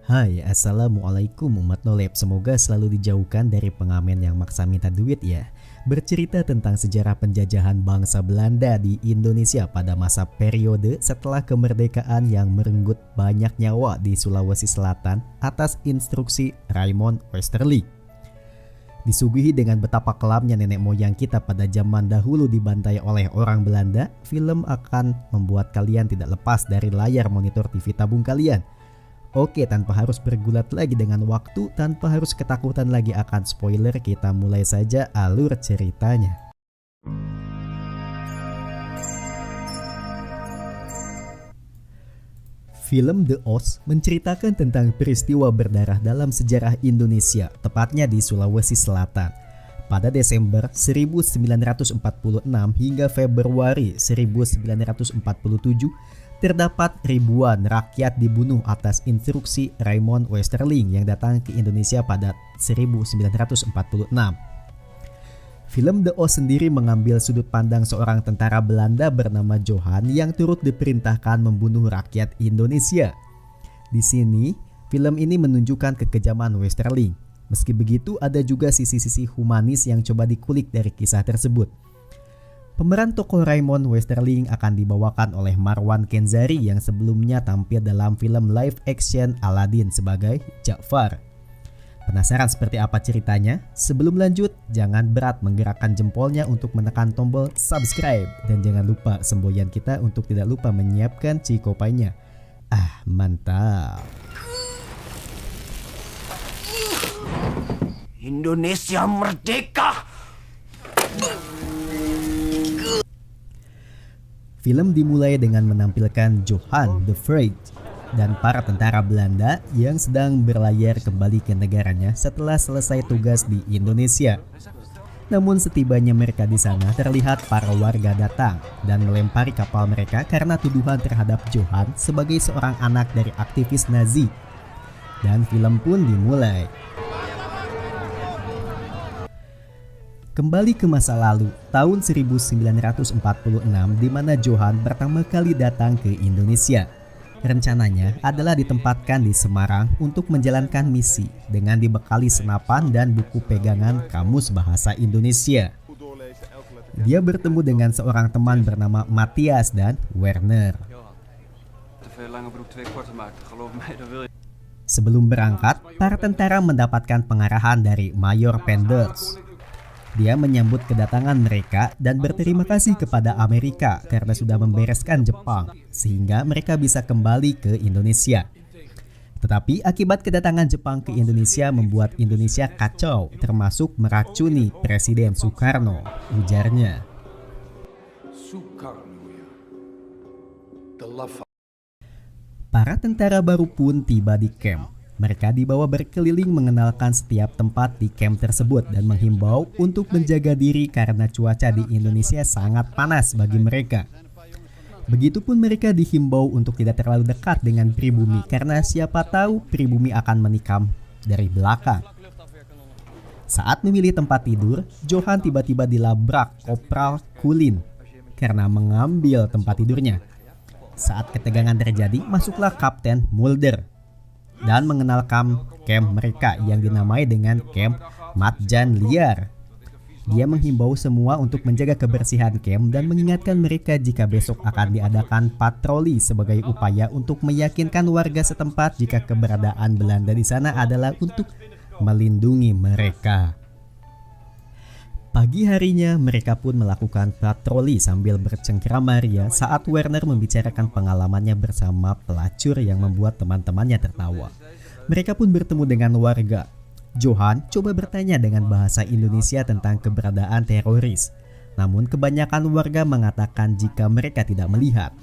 Hai, assalamualaikum umat nolep. Semoga selalu dijauhkan dari pengamen yang maksa minta duit ya. Bercerita tentang sejarah penjajahan bangsa Belanda di Indonesia pada masa periode setelah kemerdekaan yang merenggut banyak nyawa di Sulawesi Selatan atas instruksi Raymond Westerling. Disuguhi dengan betapa kelamnya nenek moyang kita pada zaman dahulu dibantai oleh orang Belanda, film akan membuat kalian tidak lepas dari layar monitor TV tabung kalian. Oke, tanpa harus bergulat lagi dengan waktu, tanpa harus ketakutan lagi akan spoiler, kita mulai saja alur ceritanya. Film The Oz menceritakan tentang peristiwa berdarah dalam sejarah Indonesia, tepatnya di Sulawesi Selatan. Pada Desember 1946 hingga Februari 1947, terdapat ribuan rakyat dibunuh atas instruksi Raymond Westerling yang datang ke Indonesia pada 1946. Film The Oz sendiri mengambil sudut pandang seorang tentara Belanda bernama Johan yang turut diperintahkan membunuh rakyat Indonesia. Di sini, film ini menunjukkan kekejaman Westerling. Meski begitu, ada juga sisi-sisi humanis yang coba dikulik dari kisah tersebut. Pemeran tokoh Raymond Westerling akan dibawakan oleh Marwan Kenzari yang sebelumnya tampil dalam film live action Aladdin sebagai Ja'far. Penasaran seperti apa ceritanya? Sebelum lanjut, jangan berat menggerakkan jempolnya untuk menekan tombol subscribe. Dan jangan lupa semboyan kita untuk tidak lupa menyiapkan cikopainya. Mantap. Indonesia merdeka! Film dimulai dengan menampilkan Johan the Freed dan para tentara Belanda yang sedang berlayar kembali ke negaranya setelah selesai tugas di Indonesia. Namun setibanya mereka di sana, terlihat para warga datang dan melempari kapal mereka karena tuduhan terhadap Johan sebagai seorang anak dari aktivis Nazi. Dan film pun dimulai. Kembali ke masa lalu, tahun 1946 di mana Johan pertama kali datang ke Indonesia. Rencananya adalah ditempatkan di Semarang untuk menjalankan misi dengan dibekali senapan dan buku pegangan kamus bahasa Indonesia. Dia bertemu dengan seorang teman bernama Matthias dan Werner. Sebelum berangkat, para tentara mendapatkan pengarahan dari Mayor Penders. Dia menyambut kedatangan mereka dan berterima kasih kepada Amerika karena sudah membereskan Jepang, sehingga mereka bisa kembali ke Indonesia. Tetapi akibat kedatangan Jepang ke Indonesia membuat Indonesia kacau, termasuk meracuni Presiden Soekarno, ujarnya. Para tentara baru pun tiba di camp. Mereka dibawa berkeliling mengenalkan setiap tempat di camp tersebut dan menghimbau untuk menjaga diri karena cuaca di Indonesia sangat panas bagi mereka. Begitupun mereka dihimbau untuk tidak terlalu dekat dengan pribumi karena siapa tahu pribumi akan menikam dari belakang. Saat memilih tempat tidur, Johan tiba-tiba dilabrak Kopral Kulin karena mengambil tempat tidurnya. Saat ketegangan terjadi, masuklah Kapten Mulder dan mengenalkan camp mereka yang dinamai dengan camp Matjan Liar. Dia menghimbau semua untuk menjaga kebersihan camp dan mengingatkan mereka jika besok akan diadakan patroli sebagai upaya untuk meyakinkan warga setempat jika keberadaan Belanda di sana adalah untuk melindungi mereka. Pagi harinya mereka pun melakukan patroli sambil bercengkrama ria saat Werner membicarakan pengalamannya bersama pelacur yang membuat teman-temannya tertawa. Mereka pun bertemu dengan warga. Johan coba bertanya dengan bahasa Indonesia tentang keberadaan teroris. Namun kebanyakan warga mengatakan jika mereka tidak melihat.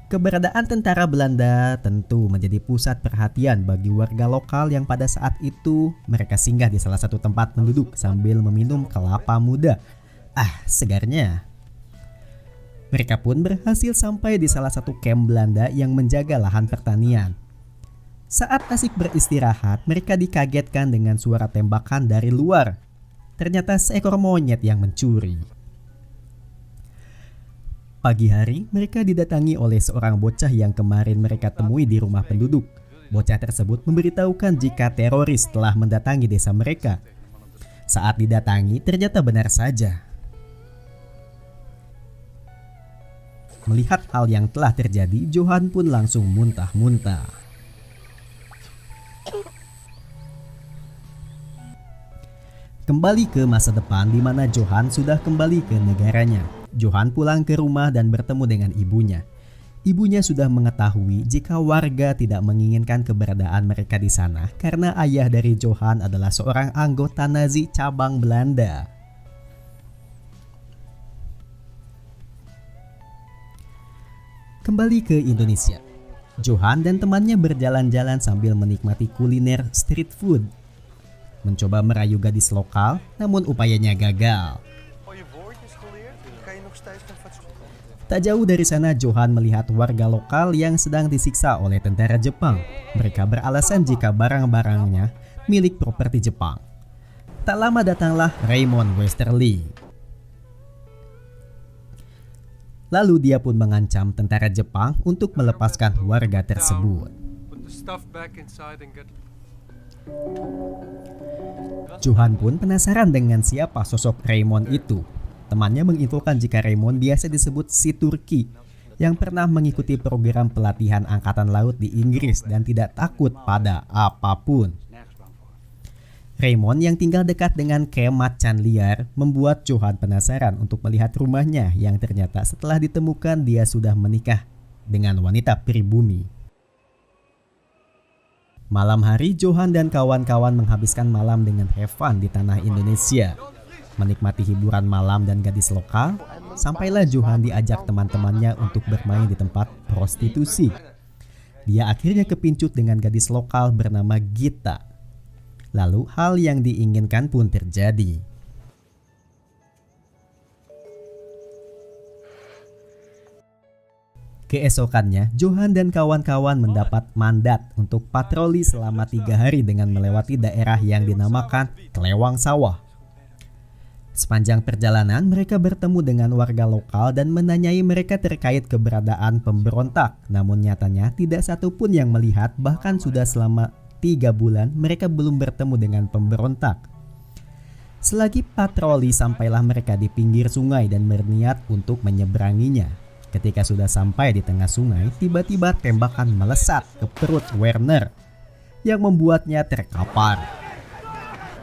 Keberadaan tentara Belanda tentu menjadi pusat perhatian bagi warga lokal yang pada saat itu mereka singgah di salah satu tempat penduduk sambil meminum kelapa muda. Segarnya. Mereka pun berhasil sampai di salah satu camp Belanda yang menjaga lahan pertanian. Saat asik beristirahat, mereka dikagetkan dengan suara tembakan dari luar. Ternyata seekor monyet yang mencuri. Pagi hari, mereka didatangi oleh seorang bocah yang kemarin mereka temui di rumah penduduk. Bocah tersebut memberitahukan jika teroris telah mendatangi desa mereka. Saat didatangi, ternyata benar saja. Melihat hal yang telah terjadi, Johan pun langsung muntah-muntah. Kembali ke masa depan di mana Johan sudah kembali ke negaranya. Johan pulang ke rumah dan bertemu dengan ibunya. Ibunya sudah mengetahui jika warga tidak menginginkan keberadaan mereka di sana karena ayah dari Johan adalah seorang anggota Nazi cabang Belanda. Kembali ke Indonesia, Johan dan temannya berjalan-jalan sambil menikmati kuliner street food. Mencoba merayu gadis lokal, namun upayanya gagal. Tak jauh dari sana, Johan melihat warga lokal yang sedang disiksa oleh tentara Jepang. Mereka beralasan jika barang-barangnya milik properti Jepang. Tak lama datanglah Raymond Westerly. Lalu dia pun mengancam tentara Jepang untuk melepaskan warga tersebut. Johan pun penasaran dengan siapa sosok Raymond itu. Temannya menginfokan jika Raymond biasa disebut si Turki yang pernah mengikuti program pelatihan angkatan laut di Inggris dan tidak takut pada apapun. Raymond yang tinggal dekat dengan camp macan liar membuat Johan penasaran untuk melihat rumahnya yang ternyata setelah ditemukan dia sudah menikah dengan wanita pribumi. Malam hari, Johan dan kawan-kawan menghabiskan malam dengan have fun di tanah Indonesia. Menikmati hiburan malam dan gadis lokal, sampailah Johan diajak teman-temannya untuk bermain di tempat prostitusi. Dia akhirnya kepincut dengan gadis lokal bernama Gita. Lalu hal yang diinginkan pun terjadi. Keesokannya, Johan dan kawan-kawan mendapat mandat untuk patroli selama 3 hari dengan melewati daerah yang dinamakan Kelewang Sawah. Sepanjang perjalanan, mereka bertemu dengan warga lokal dan menanyai mereka terkait keberadaan pemberontak. Namun nyatanya tidak satupun yang melihat, bahkan sudah selama 3 bulan mereka belum bertemu dengan pemberontak. Selagi patroli, sampailah mereka di pinggir sungai dan berniat untuk menyeberanginya. Ketika sudah sampai di tengah sungai, tiba-tiba tembakan melesat ke perut Werner yang membuatnya terkapar.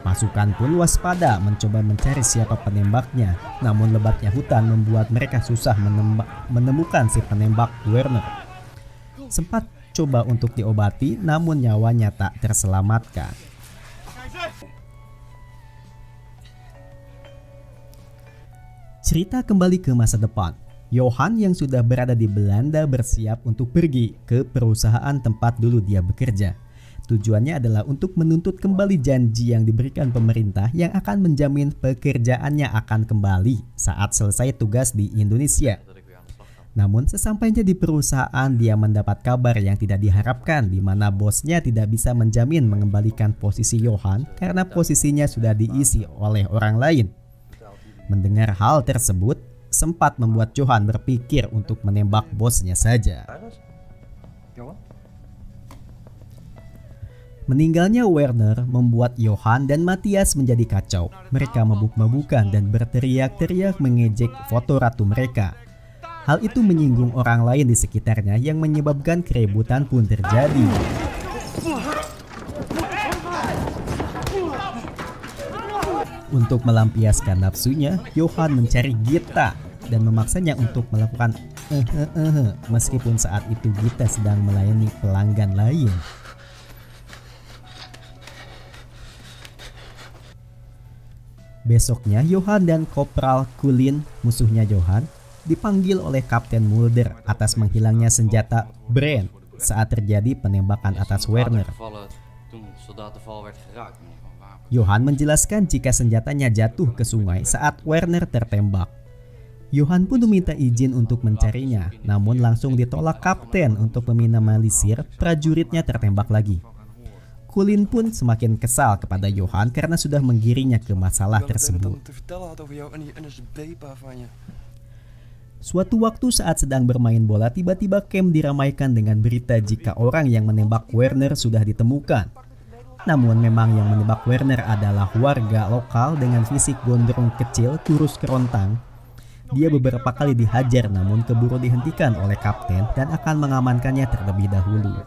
Pasukan pun waspada mencoba mencari siapa penembaknya, namun lebatnya hutan membuat mereka susah menemukan si penembak Werner. Sempat coba untuk diobati, namun nyawanya tak terselamatkan. Cerita kembali ke masa depan. Johan yang sudah berada di Belanda bersiap untuk pergi ke perusahaan tempat dulu dia bekerja. Tujuannya adalah untuk menuntut kembali janji yang diberikan pemerintah yang akan menjamin pekerjaannya akan kembali saat selesai tugas di Indonesia. Namun sesampainya di perusahaan, dia mendapat kabar yang tidak diharapkan, di mana bosnya tidak bisa menjamin mengembalikan posisi Johan karena posisinya sudah diisi oleh orang lain. Mendengar hal tersebut, sempat membuat Johan berpikir untuk menembak bosnya saja. Meninggalnya Werner membuat Johan dan Matthias menjadi kacau. Mereka mabuk-mabukan dan berteriak-teriak mengejek foto ratu mereka. Hal itu menyinggung orang lain di sekitarnya yang menyebabkan keributan pun terjadi. Untuk melampiaskan nafsunya, Johan mencari Gita dan memaksanya untuk melakukan meskipun saat itu Gita sedang melayani pelanggan lain. Besoknya, Johan dan Kopral Kulin, musuhnya Johan, dipanggil oleh Kapten Mulder atas menghilangnya senjata Brand saat terjadi penembakan atas Werner. Johan menjelaskan jika senjatanya jatuh ke sungai saat Werner tertembak. Johan pun meminta izin untuk mencarinya, namun langsung ditolak kapten untuk meminimalisir prajuritnya tertembak lagi. Kulin pun semakin kesal kepada Johan karena sudah menggiringnya ke masalah tersebut. Suatu waktu saat sedang bermain bola, tiba-tiba Cam diramaikan dengan berita jika orang yang menembak Werner sudah ditemukan. Namun memang yang menembak Werner adalah warga lokal dengan fisik gondrong kecil, kurus kerontang. Dia beberapa kali dihajar namun keburu dihentikan oleh kapten dan akan mengamankannya terlebih dahulu.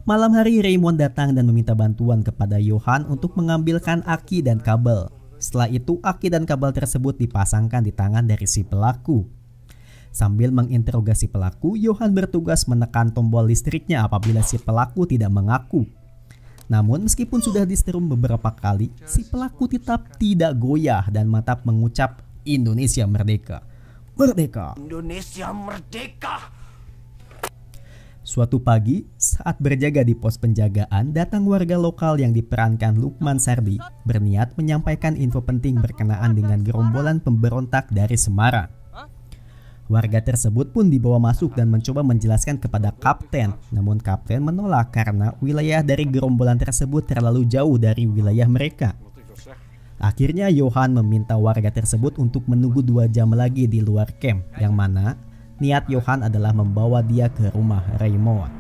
Malam hari Raymond datang dan meminta bantuan kepada Johan untuk mengambilkan aki dan kabel. Setelah itu aki dan kabel tersebut dipasangkan di tangan dari si pelaku. Sambil menginterogasi pelaku, Johan bertugas menekan tombol listriknya apabila si pelaku tidak mengaku. Namun meskipun sudah diserum beberapa kali, si pelaku tetap tidak goyah dan mantap mengucap Indonesia merdeka. Merdeka. Indonesia merdeka. Suatu pagi, saat berjaga di pos penjagaan, datang warga lokal yang diperankan Lukman Sardi berniat menyampaikan info penting berkenaan dengan gerombolan pemberontak dari Semarang. Warga tersebut pun dibawa masuk dan mencoba menjelaskan kepada kapten, namun kapten menolak karena wilayah dari gerombolan tersebut terlalu jauh dari wilayah mereka. Akhirnya Johan meminta warga tersebut untuk menunggu 2 jam lagi di luar camp, yang mana niat Johan adalah membawa dia ke rumah Raymond.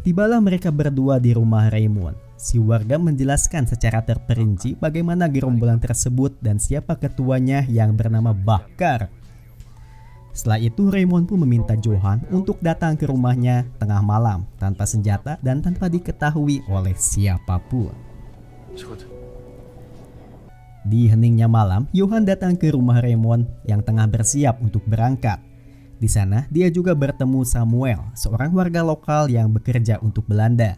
Tibalah mereka berdua di rumah Raymond. Si warga menjelaskan secara terperinci bagaimana gerombolan tersebut dan siapa ketuanya yang bernama Bakar. Setelah itu Raymond pun meminta Johan untuk datang ke rumahnya tengah malam tanpa senjata dan tanpa diketahui oleh siapapun. Di heningnya malam, Johan datang ke rumah Raymond yang tengah bersiap untuk berangkat. Di sana, dia juga bertemu Samuel, seorang warga lokal yang bekerja untuk Belanda.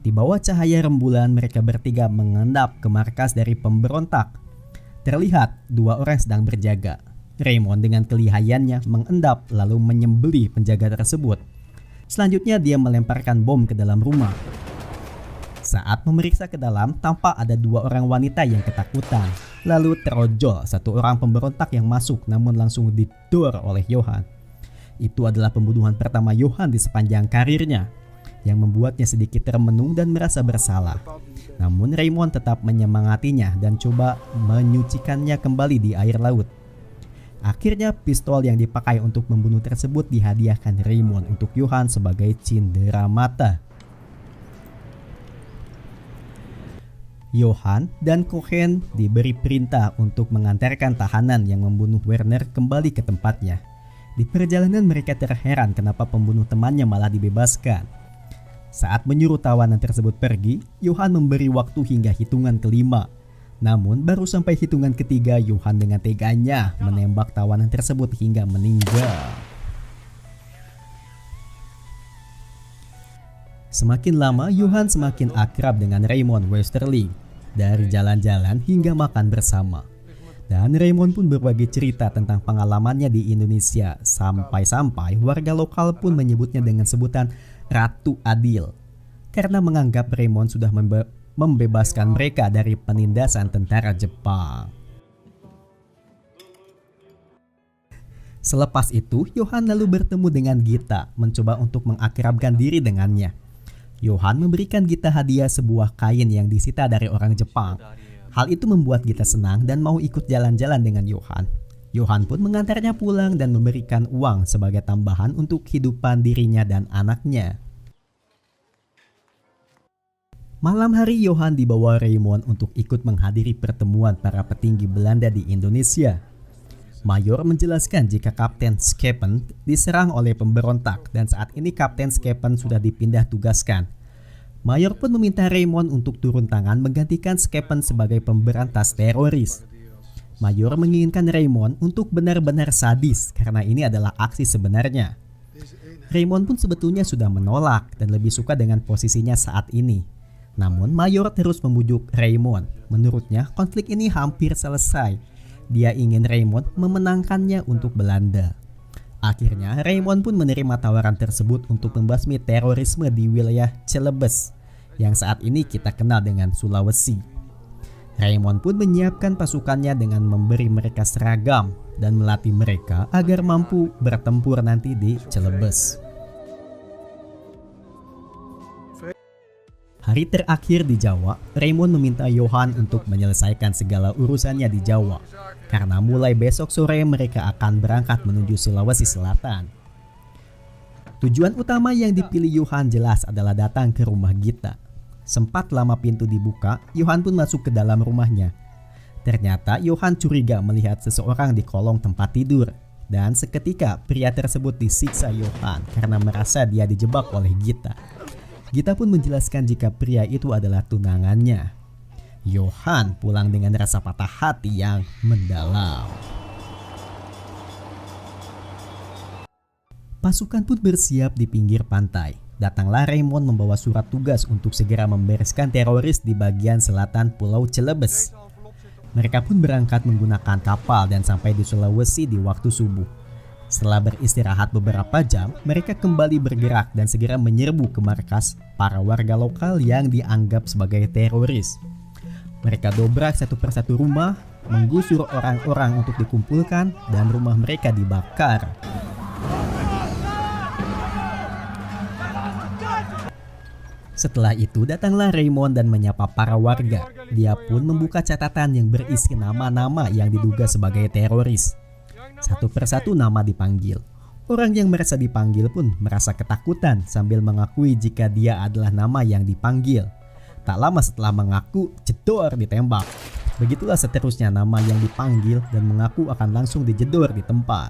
Di bawah cahaya rembulan, mereka bertiga mengendap ke markas dari pemberontak. Terlihat 2 orang sedang berjaga. Raymond dengan kelihayannya mengendap lalu menyembelih penjaga tersebut. Selanjutnya dia melemparkan bom ke dalam rumah. Saat memeriksa ke dalam, tampak ada 2 orang wanita yang ketakutan. Lalu terojol 1 orang pemberontak yang masuk namun langsung didor oleh Johan. Itu adalah pembunuhan pertama Johan di sepanjang karirnya, yang membuatnya sedikit termenung dan merasa bersalah. Namun Raymond tetap menyemangatinya dan coba menyucikannya kembali di air laut. Akhirnya pistol yang dipakai untuk membunuh tersebut dihadiahkan Raymond untuk Johan sebagai cindera mata. Johan dan Cohen diberi perintah untuk mengantarkan tahanan yang membunuh Werner kembali ke tempatnya. Di perjalanan mereka terheran kenapa pembunuh temannya malah dibebaskan. Saat menyuruh tawanan tersebut pergi, Johan memberi waktu hingga hitungan kelima. Namun baru sampai hitungan ketiga, Johan dengan teganya menembak tawanan tersebut hingga meninggal. Semakin lama, Johan semakin akrab dengan Raymond Westerling. Dari jalan-jalan hingga makan bersama. Dan Raymond pun berbagi cerita tentang pengalamannya di Indonesia. Sampai-sampai warga lokal pun menyebutnya dengan sebutan Ratu Adil. Karena menganggap Raymond sudah membebaskan mereka dari penindasan tentara Jepang. Selepas itu, Johan lalu bertemu dengan Gita, mencoba untuk mengakrabkan diri dengannya. Johan memberikan Gita hadiah sebuah kain yang disita dari orang Jepang. Hal itu membuat Gita senang dan mau ikut jalan-jalan dengan Johan. Johan pun mengantarnya pulang dan memberikan uang sebagai tambahan untuk kehidupan dirinya dan anaknya. Malam hari Johan dibawa Raymond untuk ikut menghadiri pertemuan para petinggi Belanda di Indonesia. Mayor menjelaskan jika Kapten Schepen diserang oleh pemberontak dan saat ini Kapten Schepen sudah dipindah tugaskan. Mayor pun meminta Raymond untuk turun tangan menggantikan Schepen sebagai pemberantas teroris. Mayor menginginkan Raymond untuk benar-benar sadis karena ini adalah aksi sebenarnya. Raymond pun sebetulnya sudah menolak dan lebih suka dengan posisinya saat ini. Namun Mayor terus membujuk Raymond. Menurutnya konflik ini hampir selesai. Dia ingin Raymond memenangkannya untuk Belanda. Akhirnya Raymond pun menerima tawaran tersebut untuk membasmi terorisme di wilayah Celebes yang saat ini kita kenal dengan Sulawesi. Raymond pun menyiapkan pasukannya dengan memberi mereka seragam dan melatih mereka agar mampu bertempur nanti di Celebes. Hari terakhir di Jawa, Raymond meminta Johan untuk menyelesaikan segala urusannya di Jawa, karena mulai besok sore mereka akan berangkat menuju Sulawesi Selatan. Tujuan utama yang dipilih Johan jelas adalah datang ke rumah Gita. Sempat lama pintu dibuka, Johan pun masuk ke dalam rumahnya. Ternyata Johan curiga melihat seseorang di kolong tempat tidur, dan seketika pria tersebut disiksa Johan karena merasa dia dijebak oleh Gita. Gita pun menjelaskan jika pria itu adalah tunangannya. Johan pulang dengan rasa patah hati yang mendalam. Pasukan pun bersiap di pinggir pantai. Datanglah Raymond membawa surat tugas untuk segera membereskan teroris di bagian selatan Pulau Celebes. Mereka pun berangkat menggunakan kapal dan sampai di Sulawesi di waktu subuh. Setelah beristirahat beberapa jam, mereka kembali bergerak dan segera menyerbu ke markas para warga lokal yang dianggap sebagai teroris. Mereka dobrak satu persatu rumah, menggusur orang-orang untuk dikumpulkan, dan rumah mereka dibakar. Setelah itu datanglah Raymond dan menyapa para warga. Dia pun membuka catatan yang berisi nama-nama yang diduga sebagai teroris. Satu persatu nama dipanggil. Orang yang merasa dipanggil pun merasa ketakutan sambil mengakui jika dia adalah nama yang dipanggil. Tak lama setelah mengaku, jedor ditembak. Begitulah seterusnya nama yang dipanggil dan mengaku akan langsung dijedor di tempat.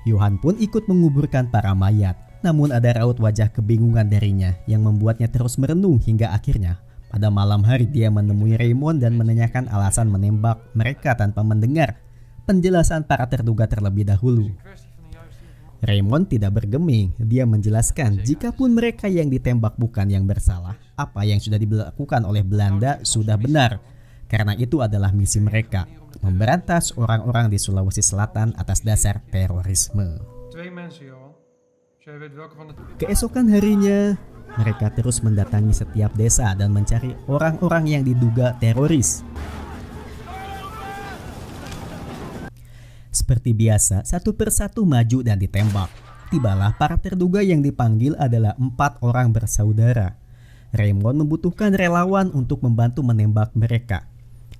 Johan pun ikut menguburkan para mayat. Namun ada raut wajah kebingungan darinya yang membuatnya terus merenung hingga akhirnya pada malam hari dia menemui Raymond dan menanyakan alasan menembak mereka tanpa mendengar penjelasan para terduga terlebih dahulu. Raymond tidak bergeming, dia menjelaskan jikapun mereka yang ditembak bukan yang bersalah, apa yang sudah dilakukan oleh Belanda sudah benar. Karena itu adalah misi mereka, memberantas orang-orang di Sulawesi Selatan atas dasar terorisme. Keesokan harinya, mereka terus mendatangi setiap desa dan mencari orang-orang yang diduga teroris. Seperti biasa, satu persatu maju dan ditembak. Tibalah para terduga yang dipanggil adalah 4 orang bersaudara. Raymond membutuhkan relawan untuk membantu menembak mereka.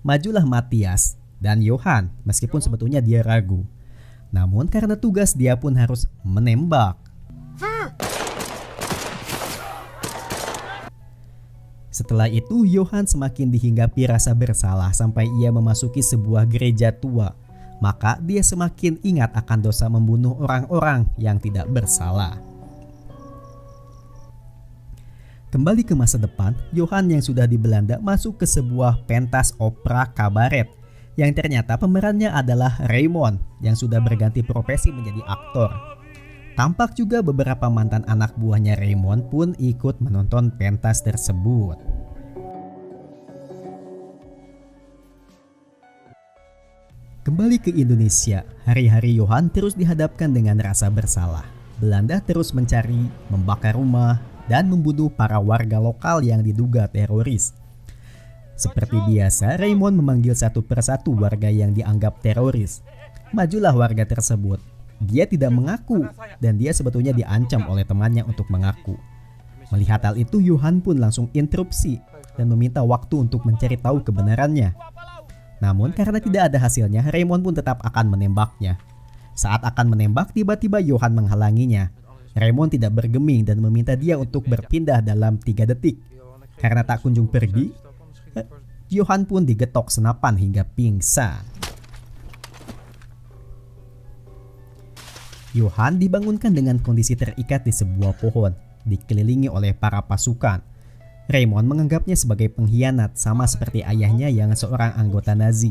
Majulah Matias dan Johan, meskipun sebetulnya dia ragu. Namun karena tugas dia pun harus menembak. Setelah itu Johan semakin dihinggapi rasa bersalah sampai ia memasuki sebuah gereja tua. Maka dia semakin ingat akan dosa membunuh orang-orang yang tidak bersalah. Kembali ke masa depan, Johan yang sudah di Belanda masuk ke sebuah pentas opera kabaret yang ternyata pemerannya adalah Raymond yang sudah berganti profesi menjadi aktor. Tampak juga beberapa mantan anak buahnya Raymond pun ikut menonton pentas tersebut. Kembali ke Indonesia, hari-hari Johan terus dihadapkan dengan rasa bersalah. Belanda terus mencari, membakar rumah, dan membunuh para warga lokal yang diduga teroris. Seperti biasa, Raymond memanggil satu persatu warga yang dianggap teroris. Majulah warga tersebut. Dia tidak mengaku dan dia sebetulnya diancam oleh temannya untuk mengaku. Melihat hal itu, Johan pun langsung interupsi dan meminta waktu untuk mencari tahu kebenarannya. Namun karena tidak ada hasilnya, Raymond pun tetap akan menembaknya. Saat akan menembak, tiba-tiba Johan menghalanginya. Raymond tidak bergeming dan meminta dia untuk berpindah dalam 3 detik. Karena tak kunjung pergi, Johan pun digetok senapan hingga pingsan. Johan dibangunkan dengan kondisi terikat di sebuah pohon, dikelilingi oleh para pasukan. Raymond menganggapnya sebagai pengkhianat sama seperti ayahnya yang seorang anggota Nazi.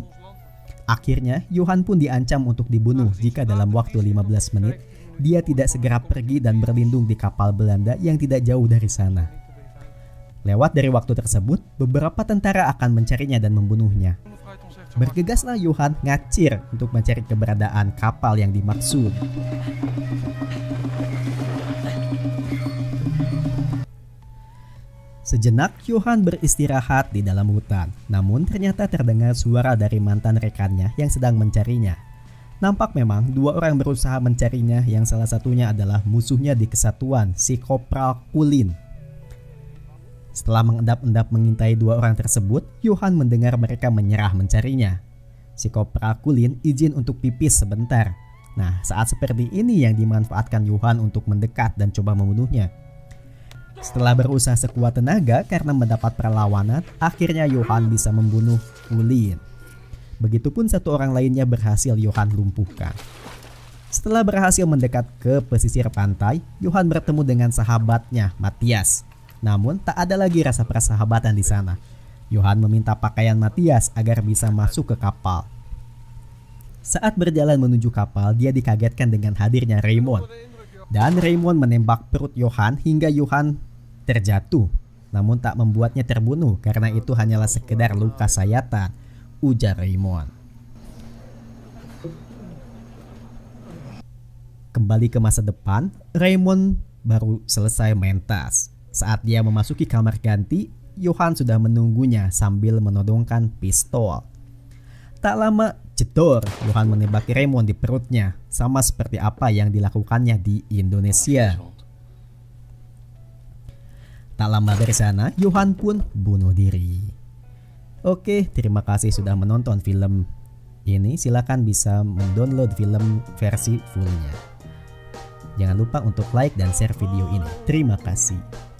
Akhirnya, Johan pun diancam untuk dibunuh jika dalam waktu 15 menit dia tidak segera pergi dan berlindung di kapal Belanda yang tidak jauh dari sana. Lewat dari waktu tersebut, beberapa tentara akan mencarinya dan membunuhnya. Bergegaslah Johan ngacir untuk mencari keberadaan kapal yang dimaksud. Sejenak Johan beristirahat di dalam hutan, namun ternyata terdengar suara dari mantan rekannya yang sedang mencarinya. Nampak memang dua orang berusaha mencarinya, yang salah satunya adalah musuhnya di kesatuan, si Kopral Kulin. Setelah mengendap-endap mengintai dua orang tersebut, Johan mendengar mereka menyerah mencarinya. Si Kopral Kulin izin untuk pipis sebentar. Nah, saat seperti ini yang dimanfaatkan Johan untuk mendekat dan coba membunuhnya. Setelah berusaha sekuat tenaga karena mendapat perlawanan, akhirnya Johan bisa membunuh Kulin. Begitupun satu orang lainnya berhasil Johan lumpuhkan. Setelah berhasil mendekat ke pesisir pantai, Johan bertemu dengan sahabatnya, Matthias. Namun tak ada lagi rasa persahabatan di sana. Johan meminta pakaian Matthias agar bisa masuk ke kapal. Saat berjalan menuju kapal, dia dikagetkan dengan hadirnya Raymond. Dan Raymond menembak perut Johan hingga Johan terjatuh. Namun tak membuatnya terbunuh karena itu hanyalah sekedar luka sayatan, ujar Raymond. Kembali ke masa depan, Raymond baru selesai mentas. Saat dia memasuki kamar ganti, Johan sudah menunggunya sambil menodongkan pistol. Tak lama, jedor, Johan menembaki Raymond di perutnya, sama seperti apa yang dilakukannya di Indonesia. Tak lama dari sana, Johan pun bunuh diri. Oke, terima kasih sudah menonton film ini. Silakan bisa mendownload film versi fullnya. Jangan lupa untuk like dan share video ini. Terima kasih.